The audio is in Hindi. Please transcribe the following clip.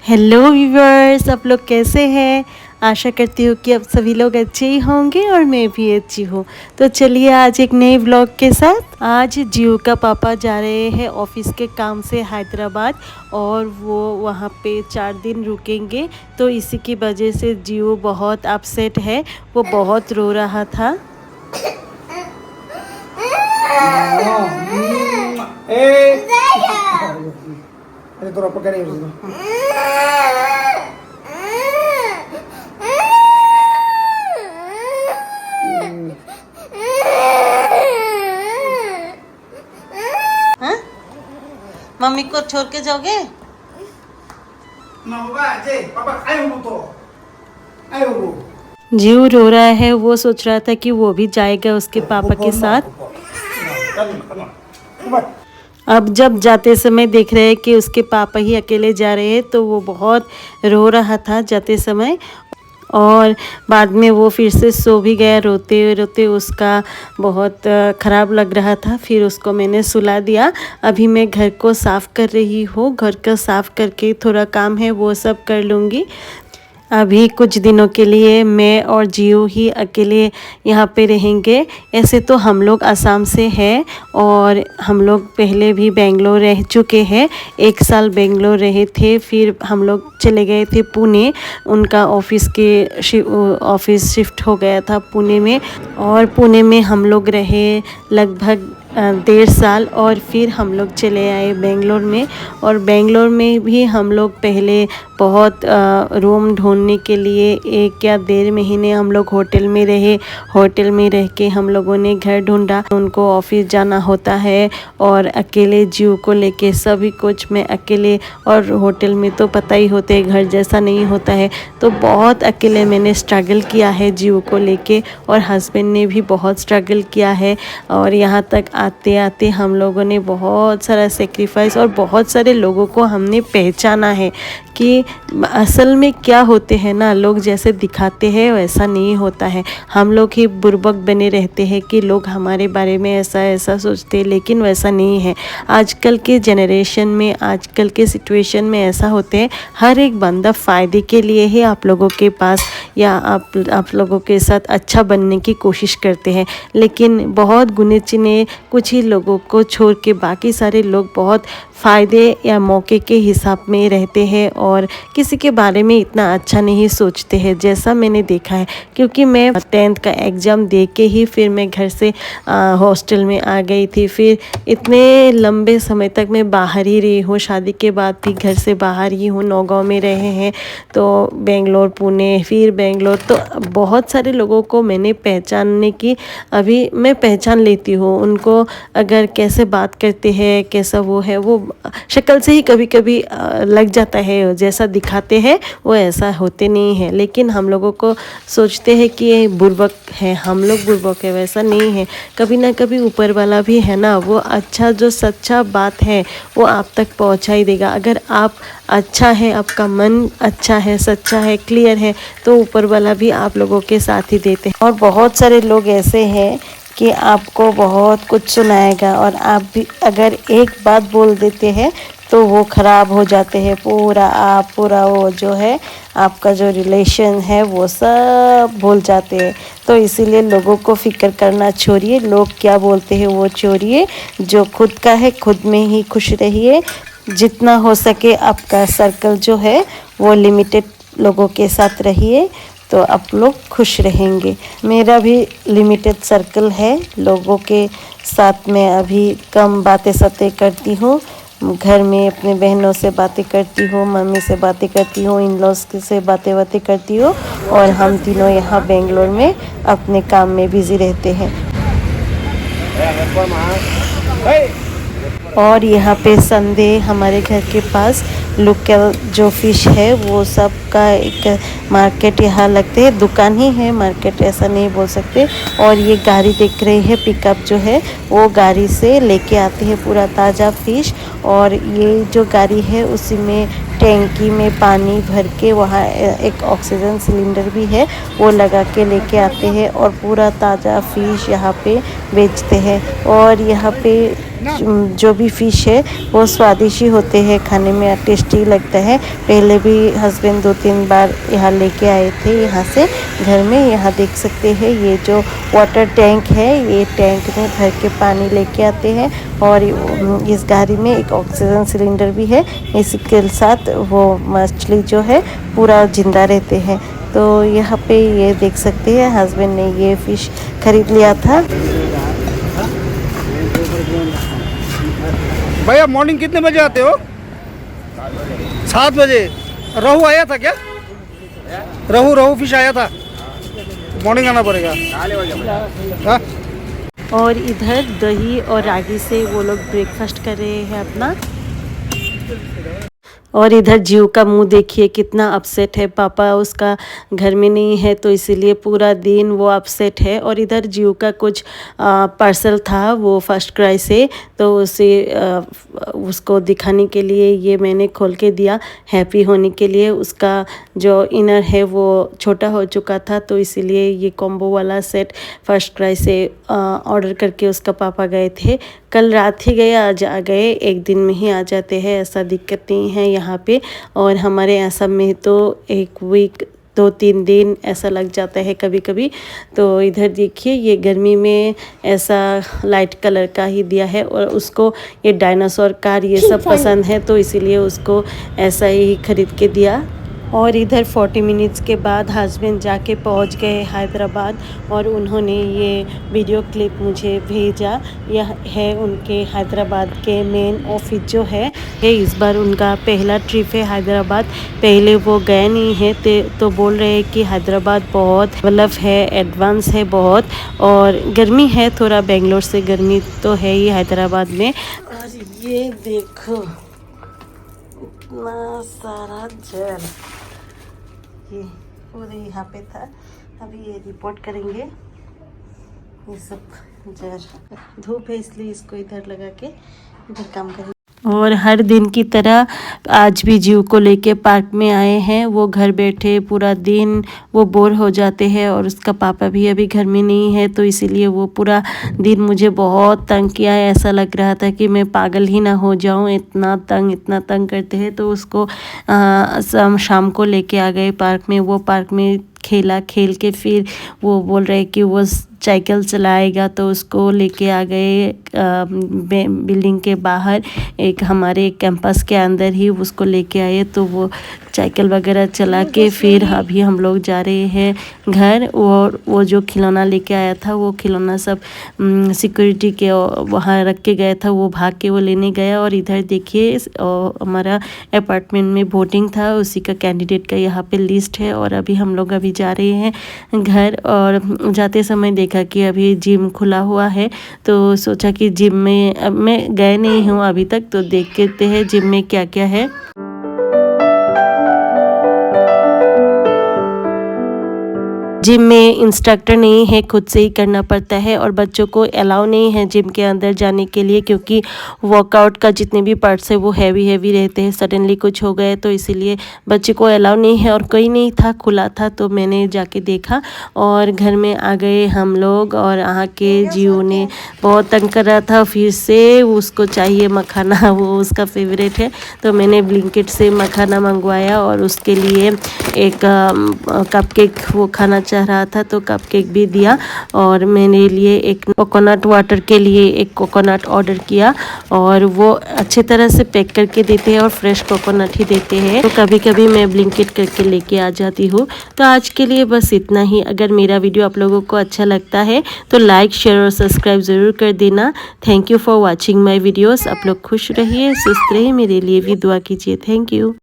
हेलो व्यूवर्स, आप लोग कैसे हैं। आशा करती हूँ कि आप सभी लोग अच्छे ही होंगे और मैं भी अच्छी हूँ। तो चलिए आज एक नए व्लॉग के साथ। आज जियो का पापा जा रहे हैं ऑफिस के काम से हैदराबाद और वो वहाँ पे 4 दिन रुकेंगे। तो इसी की वजह से जियो बहुत अपसेट है, वो बहुत रो रहा था। हाँ? मम्मी को छोड़ के जाओगे? जियो रो रहा है, वो सोच रहा था कि वो भी जाएगा उसके पापा के साथ। अब जब जाते समय देख रहे हैं कि उसके पापा ही अकेले जा रहे हैं तो वो बहुत रो रहा था जाते समय। और बाद में वो फिर से सो भी गया, रोते रोते उसका बहुत ख़राब लग रहा था। फिर उसको मैंने सुला दिया। अभी मैं घर को साफ़ कर रही हूँ, घर का साफ़ करके थोड़ा काम है वो सब कर लूँगी। अभी कुछ दिनों के लिए मैं और जियो ही अकेले यहाँ पे रहेंगे। ऐसे तो हम लोग असम से हैं और हम लोग पहले भी बेंगलोर रह चुके हैं। 1 साल बेंगलोर रहे थे, फिर हम लोग चले गए थे पुणे। उनका ऑफिस शिफ्ट हो गया था पुणे में, और पुणे में हम लोग रहे लगभग 1.5 साल। और फिर हम लोग चले आए बेंगलोर में। और बेंगलोर में भी हम लोग पहले बहुत रूम ढूंढने के लिए 1 या 1.5 महीने हम लोग होटल में रहे। होटल में रह के हम लोगों ने घर ढूंढा। उनको ऑफिस जाना होता है और अकेले जियो को लेके सभी कुछ मैं अकेले, और होटल में तो पता ही होते हैं घर जैसा नहीं होता है। तो बहुत अकेले मैंने स्ट्रगल किया है जियो को लेके, और हस्बैंड ने भी बहुत स्ट्रगल किया है। और यहाँ तक आते आते हम लोगों ने बहुत सारा सेक्रीफाइस और बहुत सारे लोगों को हमने पहचाना है कि असल में क्या होते हैं ना, लोग जैसे दिखाते हैं वैसा नहीं होता है। हम लोग ही बुर्बक बने रहते हैं कि लोग हमारे बारे में ऐसा ऐसा सोचते हैं, लेकिन वैसा नहीं है। आजकल के जनरेशन में, आजकल के सिचुएशन में ऐसा होते हैं, हर एक बंदा फ़ायदे के लिए ही आप लोगों के पास या आप लोगों के साथ अच्छा बनने की कोशिश करते हैं। लेकिन बहुत गुने चिने कुछ ही लोगों को छोड़ के बाकी सारे लोग बहुत फ़ायदे या मौके के हिसाब में रहते हैं और किसी के बारे में इतना अच्छा नहीं सोचते हैं, जैसा मैंने देखा है। क्योंकि मैं 10th का एग्ज़ाम दे के ही फिर मैं घर से हॉस्टल में आ गई थी। फिर इतने लंबे समय तक मैं बाहर ही रही हूँ, शादी के बाद भी घर से बाहर ही हूँ। नौगांव में रहे हैं, तो बेंगलोर, पुणे, फिर बेंगलोर। तो बहुत सारे लोगों को मैंने पहचानने की, अभी मैं पहचान लेती हूँ उनको। अगर कैसे बात करते हैं, कैसा वो है, वो शक्ल से ही कभी कभी लग जाता है। जैसा दिखाते हैं वो ऐसा होते नहीं है। लेकिन हम लोगों को सोचते हैं कि ये बुर्बक है, हम लोग बुर्बक है, वैसा नहीं है। कभी ना कभी ऊपर वाला भी है ना, वो अच्छा जो सच्चा बात है वो आप तक पहुंचा ही देगा। अगर आप अच्छा है, आपका मन अच्छा है, सच्चा है, क्लियर है, तो ऊपर वाला भी आप लोगों के साथ ही देते हैं। और बहुत सारे लोग ऐसे हैं कि आपको बहुत कुछ सुनाएगा, और आप भी अगर एक बात बोल देते हैं तो वो ख़राब हो जाते हैं पूरा वो जो है आपका जो रिलेशन है वो सब भूल जाते हैं। तो इसीलिए लोगों को फिक्र करना छोड़िए, लोग क्या बोलते हैं वो छोड़िए। जो खुद का है खुद में ही खुश रहिए। जितना हो सके आपका सर्कल जो है वो लिमिटेड लोगों के साथ रहिए, तो आप लोग खुश रहेंगे। मेरा भी लिमिटेड सर्कल है, लोगों के साथ मैं अभी कम बातें सतें करती हूँ। घर में अपने बहनों से बातें करती हूँ, मम्मी से बातें करती हूँ, इन लॉज से बातें करती हूँ। और हम तीनों यहाँ बेंगलोर में अपने काम में बिज़ी रहते हैं। और यहाँ पे संडे हमारे घर के पास लोकल जो फ़िश है वो सब का एक मार्केट यहाँ लगते है, दुकान ही है, मार्केट ऐसा नहीं बोल सकते। और ये गाड़ी देख रहे हैं, पिकअप जो है वो गाड़ी से लेके आते हैं पूरा ताज़ा फ़िश। और ये जो गाड़ी है उसी में टैंकी में पानी भर के, वहाँ एक ऑक्सीजन सिलेंडर भी है, वो लगा के लेके आते हैं और पूरा ताज़ा फ़िश यहाँ पे बेचते हैं। और यहाँ पे जो भी फ़िश है वो स्वादिष्ट ही होते हैं, खाने में टेस्टी लगता है। पहले भी हस्बैंड 2-3 बार यहाँ लेके आए थे यहाँ से घर में। यहाँ देख सकते हैं ये जो वाटर टैंक है, ये टैंक में भर के पानी लेके आते हैं और इस गाड़ी में एक ऑक्सीजन सिलेंडर भी है। इसके साथ वो मछली जो है पूरा जिंदा रहते हैं। तो यहाँ पे ये देख सकते हैं हस्बैंड ने ये फ़िश खरीद लिया था। भैया मॉर्निंग कितने बजे आते हो? 7 बजे। रहू आया था क्या? रहू फिश आया था? मॉर्निंग आना पड़ेगा। हाँ? और इधर दही और रागी से वो लोग ब्रेकफास्ट कर रहे हैं अपना। और इधर जीव का मुंह देखिए कितना अपसेट है। पापा उसका घर में नहीं है तो इसीलिए पूरा दिन वो अपसेट है। और इधर जीव का कुछ पार्सल था वो फर्स्ट क्राई से, तो उसे उसको दिखाने के लिए ये मैंने खोल के दिया हैप्पी होने के लिए। उसका जो इनर है वो छोटा हो चुका था तो इसीलिए ये कॉम्बो वाला सेट फर्स्ट क्राई से ऑर्डर करके उसका पापा गए थे। कल रात ही गए, आज आ गए, एक दिन में ही आ जाते हैं, ऐसा दिक्कत नहीं है यहाँ पे। और हमारे असम में तो 1 वीक 2-3 दिन ऐसा लग जाता है कभी कभी। तो इधर देखिए ये गर्मी में ऐसा लाइट कलर का ही दिया है और उसको ये डायनासोर कार ये सब पसंद है तो इसीलिए उसको ऐसा ही खरीद के दिया। और इधर 40 मिनट्स के बाद हस्बैंड जाके पहुंच गए हैदराबाद और उन्होंने ये वीडियो क्लिप मुझे भेजा। यह है उनके हैदराबाद के मेन ऑफिस जो है। इस बार उनका पहला ट्रिप है हैदराबाद, पहले वो गए नहीं है तो बोल रहे हैं कि हैदराबाद बहुत डेवलप है, एडवांस है बहुत, और गर्मी है थोड़ा, बेंगलोर से गर्मी तो है ही हैदराबाद में। और ये देखो इतना सारा जल, ये पूरे यहाँ पे था। अभी ये रिपोर्ट करेंगे, ये सब जल धूप है इसलिए इसको इधर लगा के इधर काम करेंगे। और हर दिन की तरह आज भी जीव को लेके पार्क में आए हैं। वो घर बैठे पूरा दिन वो बोर हो जाते हैं और उसका पापा भी अभी घर में नहीं है तो इसीलिए वो पूरा दिन मुझे बहुत तंग किया है। ऐसा लग रहा था कि मैं पागल ही ना हो जाऊं, इतना तंग करते हैं। तो उसको शाम को लेके आ गए पार्क में। वो पार्क में खेल के फिर वो बोल रहे कि वो साइकिल चलाएगा तो उसको लेके आ गए बिल्डिंग के बाहर, एक हमारे कैंपस के अंदर ही उसको लेके आए। तो वो साइकिल वगैरह चला के फिर अभी हम लोग जा रहे हैं घर। और वो जो खिलौना लेके आया था वो खिलौना सब सिक्योरिटी के वहाँ रख के गया था, वो भाग के वो लेने गया। और इधर देखिए हमारा अपार्टमेंट में वोटिंग था, उसी का कैंडिडेट का यहाँ पे लिस्ट है। और अभी हम लोग अभी जा रहे हैं घर। और जाते समय देखा कि अभी जिम खुला हुआ है तो सोचा कि जिम में, अब मैं गए नहीं हूँ अभी तक तो देखते हैं जिम में क्या क्या है। जिम में इंस्ट्रक्टर नहीं है, खुद से ही करना पड़ता है। और बच्चों को अलाउ नहीं है जिम के अंदर जाने के लिए क्योंकि वर्कआउट का जितने भी पार्ट्स है वो हैवी रहते हैं। सडनली कुछ हो गए तो इसीलिए बच्चे को अलाउ नहीं है। और कोई नहीं था, खुला था तो मैंने जाके देखा। और घर में आ गए हम लोग और यहाँ के जियो ने बहुत तंग कर रहा था, फिर से उसको चाहिए मखाना, वो उसका फेवरेट है। तो मैंने ब्लिंकिट से मखाना मंगवाया और उसके लिए एक कपकेक वो खाना चाह रहा था तो कपकेक भी दिया। और मेरे लिए एक कोकोनट वाटर के लिए एक कोकोनट ऑर्डर किया और वो अच्छे तरह से पैक करके देते हैं और फ्रेश कोकोनट ही देते हैं। तो कभी कभी मैं ब्लिंकिट करके लेके आ जाती हूँ। तो आज के लिए बस इतना ही। अगर मेरा वीडियो आप लोगों को अच्छा लगता है तो लाइक, शेयर और सब्सक्राइब ज़रूर कर देना। Thank you for watching my videos. आप लोग खुश रहिए, सुस्त रहिए, मेरे लिए भी दुआ कीजिए। Thank you.